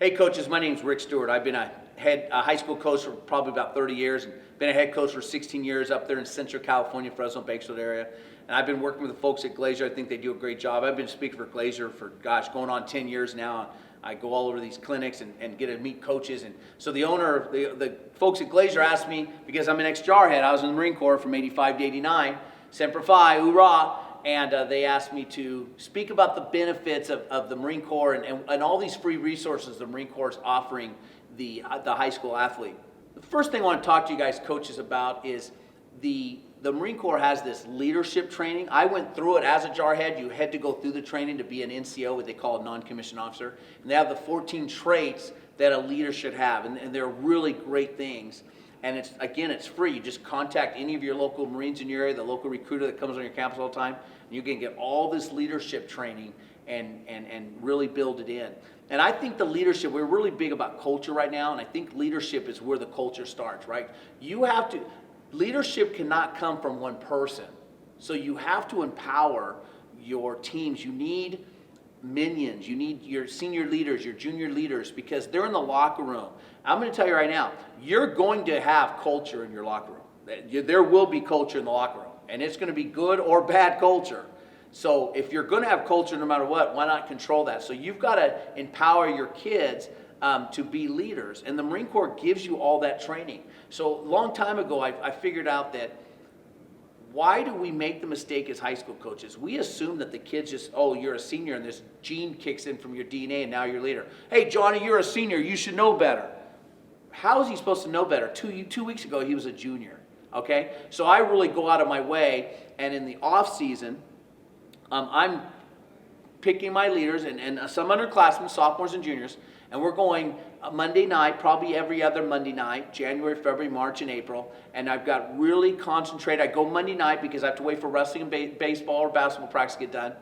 Hey coaches, my name's Rick Stewart. I've been a high school coach for probably about 30 years and been a head coach for 16 years up there in Central California, Fresno, Bakersfield area. And I've been working with the folks at Glazier. I think they do a great job. I've been speaking for Glazier for, going on 10 years now. I go all over these clinics and get to meet coaches. And so the owner, the folks at Glazier asked me, because I'm an ex-jarhead, I was in the Marine Corps from 85 to 89, Semper Fi, hoorah. And they asked me to speak about the benefits of the Marine Corps and all these free resources the Marine Corps is offering the high school athlete. The first thing I want to talk to you guys coaches about is the Marine Corps has this leadership training. I went through it as a jarhead. You had to go through the training to be an NCO, what they call a non-commissioned officer. And they have the 14 traits that a leader should have. And they're really great things. And it's free. You just contact any of your local Marines in your area, the local recruiter that comes on your campus all the time, and you can get all this leadership training and really build it in. And I think the leadership, we're really big about culture right now, and I think leadership is where the culture starts, right? Leadership cannot come from one person. So you have to empower your teams. You need minions, you need your senior leaders, your junior leaders, because they're in the locker room. I'm going to tell you right now, you're going to have culture in your locker room. There will be culture in the locker room, and it's going to be good or bad culture. So if you're going to have culture no matter what, why not control that? So you've got to empower your kids to be leaders, and the Marine Corps gives you all that training. So a long time ago, I figured out that why do we make the mistake as high school coaches? We assume that the kids just, oh, you're a senior and this gene kicks in from your DNA and now you're a leader. Hey, Johnny, you're a senior. You should know better. How is he supposed to know better? Two weeks ago, he was a junior, okay? So I really go out of my way, and in the off season, I'm picking my leaders and some underclassmen, sophomores and juniors, and we're going Monday night, probably every other Monday night, January, February, March, and April. And I've got really concentrated. I go Monday night because I have to wait for wrestling and baseball or basketball practice to get done.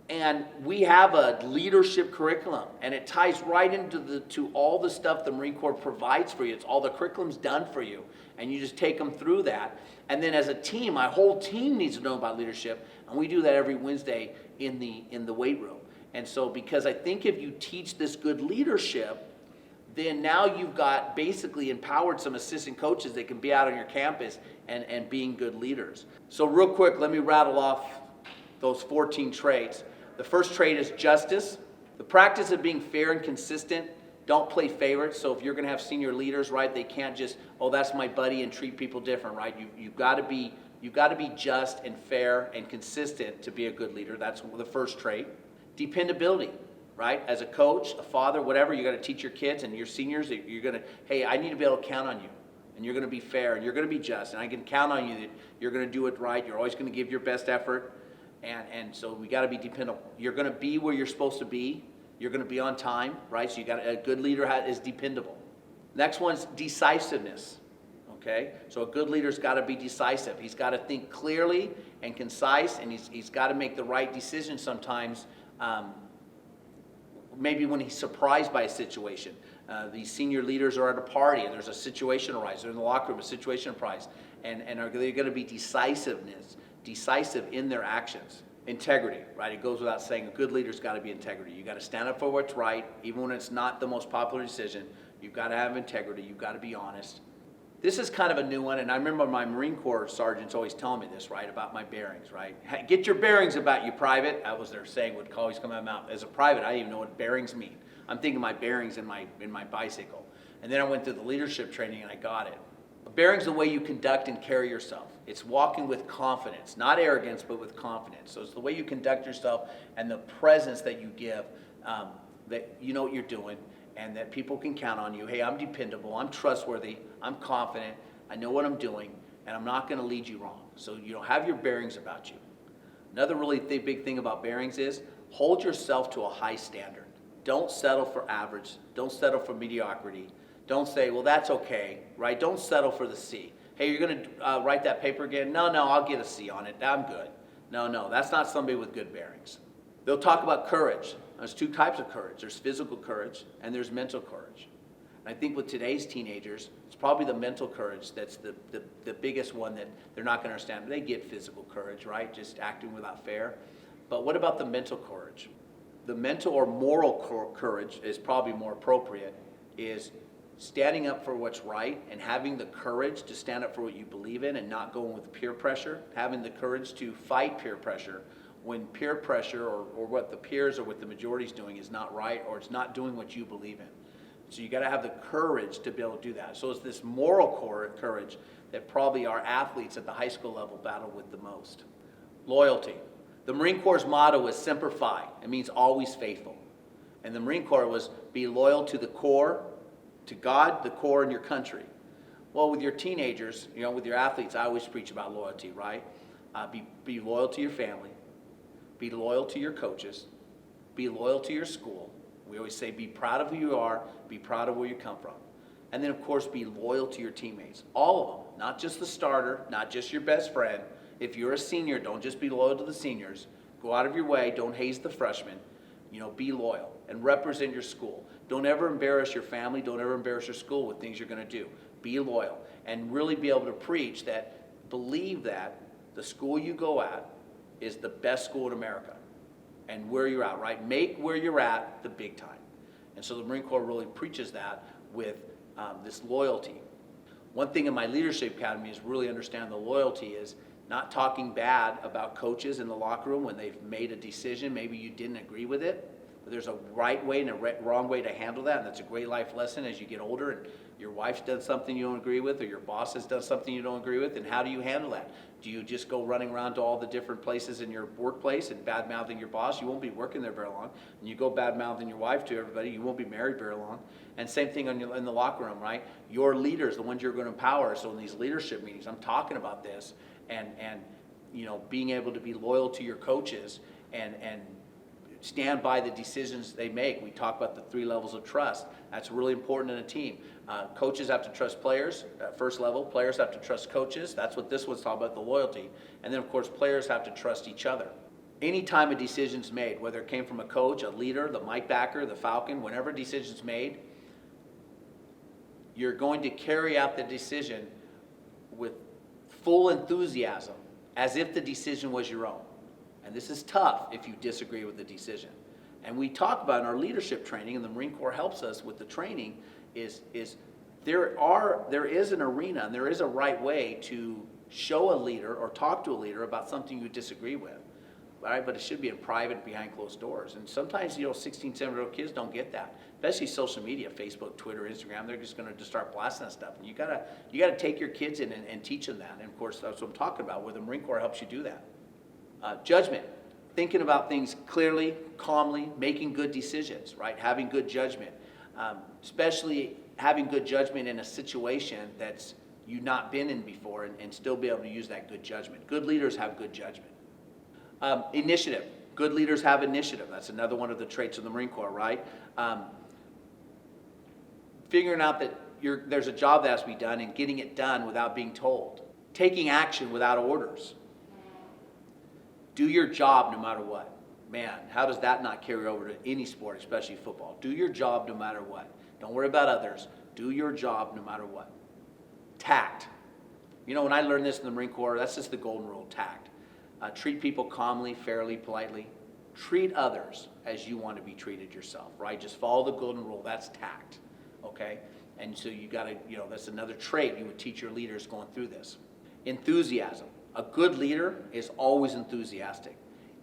And we have a leadership curriculum, and it ties right into all the stuff the Marine Corps provides for you. It's all the curriculum's done for you, and you just take them through that. And then as a team, my whole team needs to know about leadership, and we do that every Wednesday in the weight room. And so because I think if you teach this good leadership, then now you've got basically empowered some assistant coaches that can be out on your campus and being good leaders. So real quick, let me rattle off those 14 traits. The first trait is justice. The practice of being fair and consistent. Don't play favorites. So if you're going to have senior leaders, right, they can't just, oh, that's my buddy, and treat people different, right? You've got to be just and fair and consistent to be a good leader. That's the first trait. Dependability, right? As a coach, a father, whatever, you got to teach your kids and your seniors that you're going to, hey, I need to be able to count on you. And you're going to be fair, and you're going to be just, and I can count on you that you're going to do it right. You're always going to give your best effort. And so we got to be dependable. You're going to be where you're supposed to be. You're going to be on time, right? So a good leader is dependable. Next one's decisiveness, okay? So a good leader's got to be decisive. He's got to think clearly and concise, and he's got to make the right decision sometimes, maybe when he's surprised by a situation. These senior leaders are at a party, and there's a situation arises. They're in the locker room, a situation arises, and are they going to be decisive in their actions? Integrity, right? It goes without saying, a good leader's got to be integrity. You got to stand up for what's right, even when it's not the most popular decision. You've got to have integrity. You've got to be honest. This is kind of a new one, and I remember my Marine Corps sergeants always telling me this, right, about my bearings, right? Hey, get your bearings about you, private. That was their saying, would always come out of my mouth. As a private, I didn't even know what bearings mean. I'm thinking my bearings in my bicycle. And then I went through the leadership training, and I got it. Bearing's the way you conduct and carry yourself. It's walking with confidence, not arrogance, but with confidence. So it's the way you conduct yourself and the presence that you give, that you know what you're doing, and that people can count on you. Hey, I'm dependable, I'm trustworthy, I'm confident, I know what I'm doing, and I'm not going to lead you wrong. So have your bearings about you. Another really big thing about bearings is hold yourself to a high standard. Don't settle for average. Don't settle for mediocrity. Don't say, well, that's okay, right? Don't settle for the C. Hey, you're going to write that paper again? No, I'll get a C on it. I'm good. No, that's not somebody with good bearings. They'll talk about courage. There's two types of courage. There's physical courage and there's mental courage. And I think with today's teenagers, it's probably the mental courage that's the biggest one that they're not going to understand. They get physical courage, right? Just acting without fear. But what about the mental courage? The mental or moral courage is probably more appropriate, is standing up for what's right and having the courage to stand up for what you believe in and not going with peer pressure, having the courage to fight peer pressure when peer pressure or what the peers or what the majority is doing is not right or it's not doing what you believe in. So you got to have the courage to be able to do that. So it's this moral courage that probably our athletes at the high school level battle with the most. Loyalty. The Marine Corps' motto is Semper Fi. It means always faithful. And the Marine Corps was be loyal to the Corps, to God, the Corps, and your country. Well, with your teenagers, with your athletes, I always preach about loyalty, right? Be loyal to your family. Be loyal to your coaches. Be loyal to your school. We always say be proud of who you are. Be proud of where you come from. And then, of course, be loyal to your teammates. All of them. Not just the starter, not just your best friend. If you're a senior, don't just be loyal to the seniors. Go out of your way. Don't haze the freshmen. Be loyal and represent your school. Don't ever embarrass your family. Don't ever embarrass your school with things you're going to do. Be loyal and really be able to preach that, believe that the school you go at is the best school in America and where you're at, right? Make where you're at the big time. And so the Marine Corps really preaches that with this loyalty. One thing in my leadership academy is really understand the loyalty is not talking bad about coaches in the locker room when they've made a decision. Maybe you didn't agree with it. But there's a right way and a wrong way to handle that, and that's a great life lesson as you get older and your wife's done something you don't agree with or your boss has done something you don't agree with, and how do you handle that? Do you just go running around to all the different places in your workplace and bad-mouthing your boss? You won't be working there very long. And you go bad-mouthing your wife to everybody, you won't be married very long. And same thing in the locker room, right? Your leaders, the ones you're going to empower. So in these leadership meetings, I'm talking about this and being able to be loyal to your coaches and stand by the decisions they make. We talk about the 3 levels of trust. That's really important in a team. Coaches have to trust players at first level. Players have to trust coaches. That's what this was talking about, the loyalty. And then, of course, players have to trust each other. Anytime a decision's made, whether it came from a coach, a leader, the mic backer, the Falcon, whenever a decision's made, you're going to carry out the decision with full enthusiasm as if the decision was your own. And this is tough if you disagree with the decision. And we talk about in our leadership training, and the Marine Corps helps us with the training, is there is an arena and there is a right way to show a leader or talk to a leader about something you disagree with. Right? But it should be in private, behind closed doors. And sometimes, 16, 17-year-old kids don't get that. Especially social media, Facebook, Twitter, Instagram, they're just going to start blasting that stuff. And you gotta take your kids in and teach them that. And of course, that's what I'm talking about, where the Marine Corps helps you do that. Judgment, thinking about things clearly, calmly, making good decisions, right? Having good judgment, especially having good judgment in a situation that's you've not been in before and still be able to use that good judgment. Good leaders have good judgment. Initiative, good leaders have initiative. That's another one of the traits of the Marine Corps, right? Figuring out that there's a job that has to be done and getting it done without being told. Taking action without orders. Do your job no matter what. Man, how does that not carry over to any sport, especially football? Do your job no matter what. Don't worry about others. Do your job no matter what. Tact. When I learned this in the Marine Corps, that's just the golden rule, tact. Treat people calmly, fairly, politely. Treat others as you want to be treated yourself, right? Just follow the golden rule. That's tact, okay? And so you got to, that's another trait you would teach your leaders going through this. Enthusiasm. A good leader is always enthusiastic.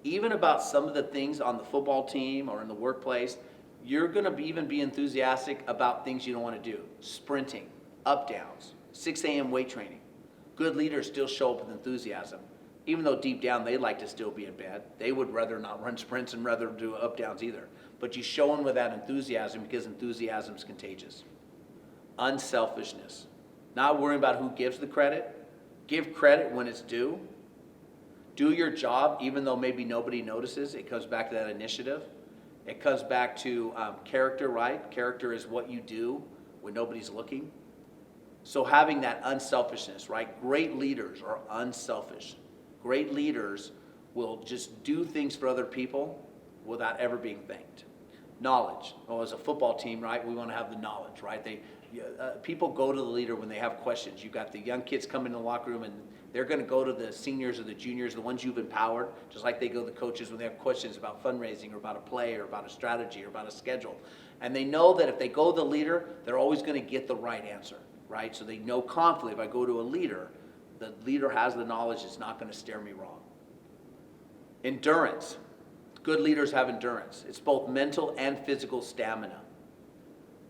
Even about some of the things on the football team or in the workplace, you're going to even be enthusiastic about things you don't want to do. Sprinting, up downs, 6 a.m. weight training. Good leaders still show up with enthusiasm. Even though deep down they'd like to still be in bed. They would rather not run sprints and rather do up downs either. But you show them with that enthusiasm because enthusiasm is contagious. Unselfishness. Not worrying about who gives the credit. Give credit when it's due. Do your job even though maybe nobody notices. It comes back to that initiative. It comes back to character, right? Character is what you do when nobody's looking. So having that unselfishness, right? Great leaders are unselfish. Great leaders will just do things for other people without ever being thanked. Knowledge. Well, as a football team, right, we want to have the knowledge, right? People go to the leader when they have questions. You've got the young kids come in the locker room, and they're going to go to the seniors or the juniors, the ones you've empowered, just like they go to the coaches when they have questions about fundraising or about a play or about a strategy or about a schedule. And they know that if they go to the leader, they're always going to get the right answer, right? So they know confidently, if I go to a leader, the leader has the knowledge, it's not going to steer me wrong. Endurance. Good leaders have endurance. It's both mental and physical stamina.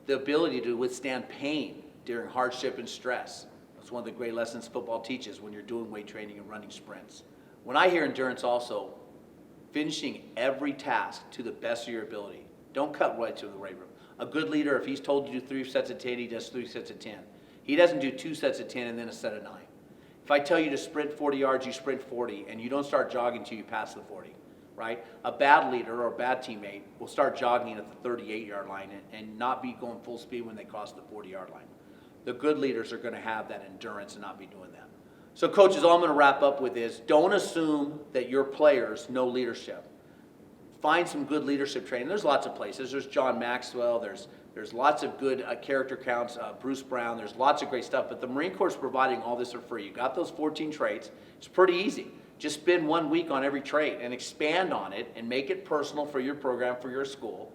The ability to withstand pain during hardship and stress. That's one of the great lessons football teaches when you're doing weight training and running sprints. When I hear endurance also, finishing every task to the best of your ability. Don't cut right to the weight room. A good leader, if he's told you to do 3 sets of 10, he does 3 sets of 10. He doesn't do 2 sets of 10 and then a set of 9. If I tell you to sprint 40 yards, you sprint 40, and you don't start jogging until you pass the 40, right? A bad leader or a bad teammate will start jogging at the 38-yard line and not be going full speed when they cross the 40-yard line. The good leaders are going to have that endurance and not be doing that. So coaches, all I'm going to wrap up with is don't assume that your players know leadership. Find some good leadership training. There's lots of places. There's John Maxwell. There's lots of good character counts. Bruce Brown. There's lots of great stuff. But the Marine Corps is providing all this for free. You got those 14 traits. It's pretty easy. Just spend 1 week on every trait and expand on it and make it personal for your program, for your school,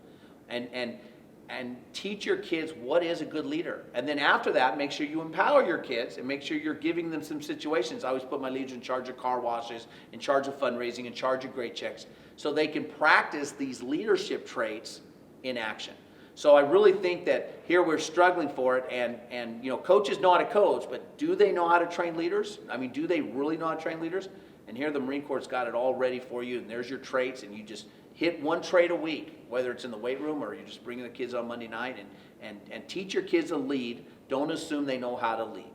and teach your kids what is a good leader. And then after that, make sure you empower your kids and make sure you're giving them some situations. I always put my leaders in charge of car washes, in charge of fundraising, in charge of grade checks, so they can practice these leadership traits in action. So I really think that here we're struggling for it, and you know, coaches know how to coach, but do they know how to train leaders? I mean, do they really know how to train leaders? And here the Marine Corps has got it all ready for you, and there's your traits, and you just hit 1 trait a week, whether it's in the weight room or you're just bringing the kids on Monday night, and teach your kids to lead. Don't assume they know how to lead.